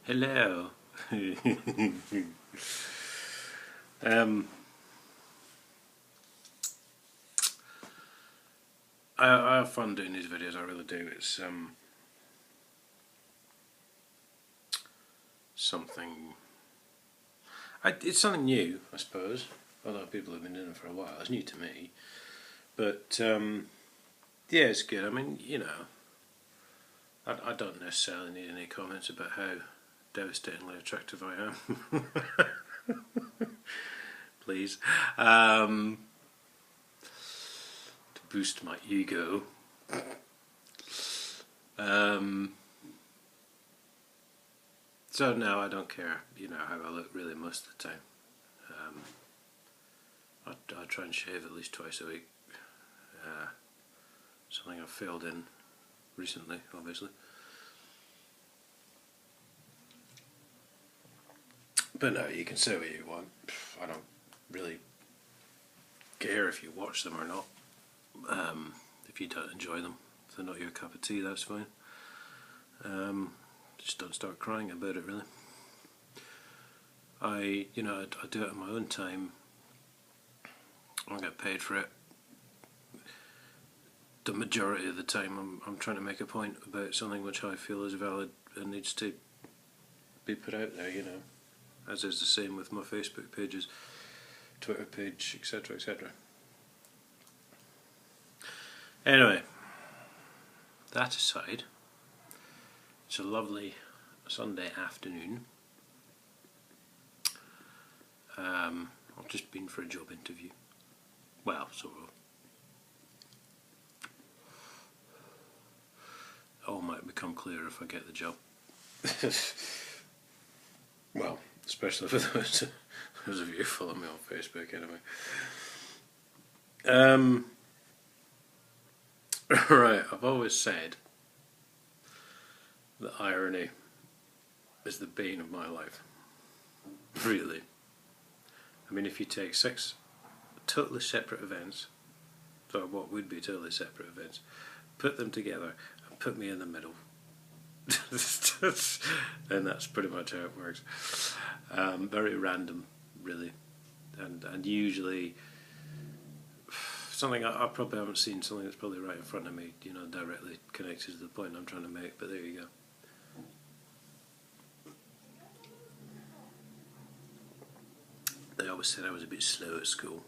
Hello. um, I have fun doing these videos, I really do. It's something. It's something new, I suppose. Although people have been doing it for a while, it's new to me. But yeah, it's good. I mean, you know, I don't necessarily need any comments about how devastatingly attractive I am. Please. To boost my ego. So no, I don't care, you know, how I look really most of the time. I try and shave at least twice a week. Something I've failed in recently, obviously. But no, you can say what you want. I don't really care if you watch them or not. If you don't enjoy them, if they're not your cup of tea, that's fine. Just don't start crying about it, really. I do it in my own time. I don't get paid for it. The majority of the time I'm trying to make a point about something which I feel is valid and needs to be put out there, you know. As is the same with my Facebook pages, Twitter page, etc, etc. Anyway, that aside, it's a lovely Sunday afternoon. I've just been for a job interview. Well, sort of. All might become clear if I get the job. Well, especially for those of you who follow me on Facebook, anyway. Right, I've always said that irony is the bane of my life. Really. I mean, if you take 6 totally separate events, or what would be totally separate events, put them together and put me in the middle, and that's pretty much how it works. Very random, really, and usually something I probably haven't seen, something that's probably right in front of me, you know, directly connected to the point I'm trying to make, but there you go. They always said I was a bit slow at school.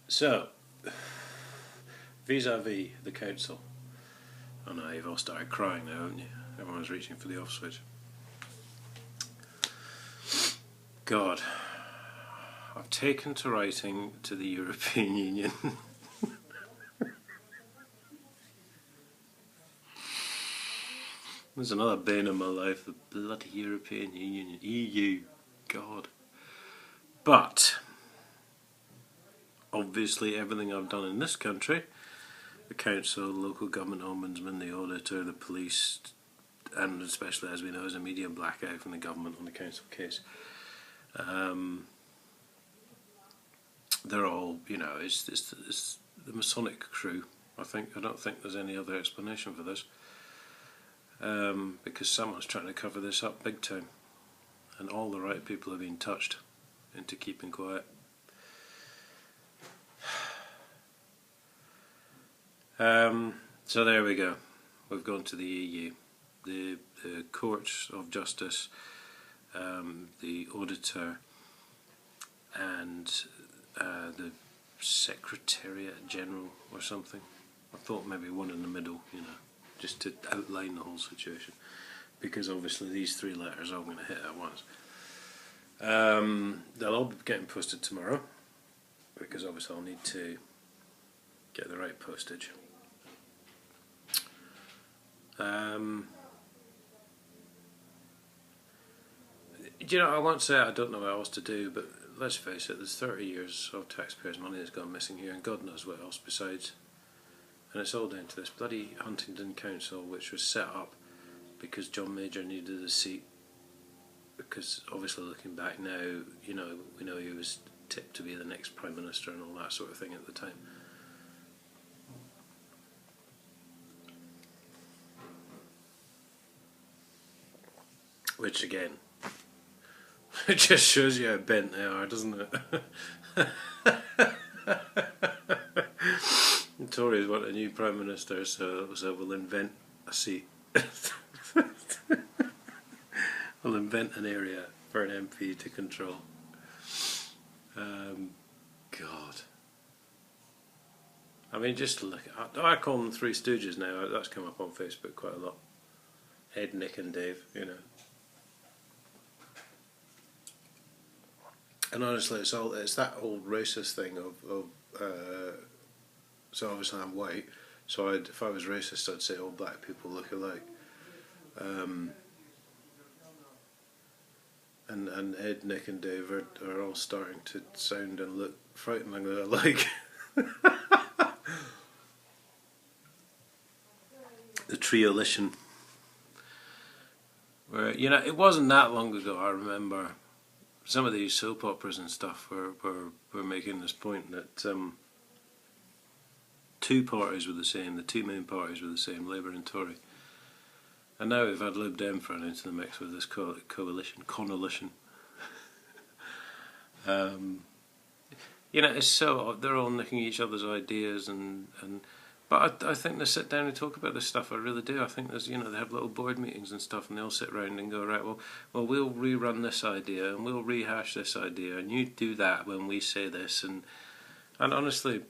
So, vis-a-vis the council. Oh no, you've all started crying now, haven't you? Everyone's reaching for the off switch. God, I've taken to writing to the European Union. There's another bane in my life, the bloody European Union, EU, God. But, obviously everything I've done in this country, the council, the local government ombudsman, the auditor, the police, and especially, as we know, there's a media blackout from the government on the council case. They're all, you know, it's the Masonic crew, I think. I don't think there's any other explanation for this. Because someone's trying to cover this up big time, and all the right people have been touched into keeping quiet. So there we go. We've gone to the EU, the Courts of Justice, the Auditor, and the Secretariat General or something. I thought maybe one in the middle, you know, just to outline the whole situation, because obviously these 3 letters are all going to hit at once. They'll all be getting posted tomorrow, because obviously I'll need to get the right postage. You know, I won't say I don't know what else to do, but let's face it, there's 30 years of taxpayers' money that's gone missing here, and God knows what else besides. And it's all down to this bloody Huntingdon Council, which was set up because John Major needed a seat. Because obviously looking back now, you know, we know he was tipped to be the next Prime Minister and all that sort of thing at the time. which again, it just shows you how bent they are, doesn't it? The Tories want a new Prime Minister, so we'll invent a seat. We'll invent an area for an MP to control. God. I mean, just look. I call them Three Stooges now. That's come up on Facebook quite a lot. Ed, Nick, and Dave. You know. And honestly, it's that old racist thing of so obviously I'm white, so if I was racist I'd say all black people look alike. And Ed, Nick and Dave are all starting to sound and look frighteningly alike. The Triolition. Where, you know, it wasn't that long ago, I remember some of these soap operas and stuff were making this point that two parties were the same, the two main parties were the same, Labour and Tory. And now we've had Lib Dem thrown into the mix with this coalition. You know, it's so, they're all nicking each other's ideas but I think they sit down and talk about this stuff. I really do. I think there's, you know, they have little board meetings and stuff, and they all sit around and go, right, well, we'll rerun this idea and we'll rehash this idea, and you do that when we say this, and honestly,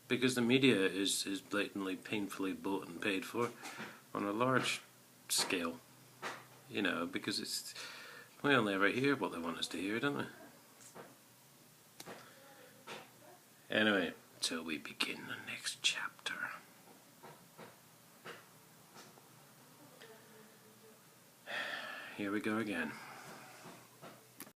because the media is blatantly, painfully bought and paid for on a large scale, you know, because we only ever hear what they want us to hear, don't we? Anyway, till we begin the next chapter. Here we go again.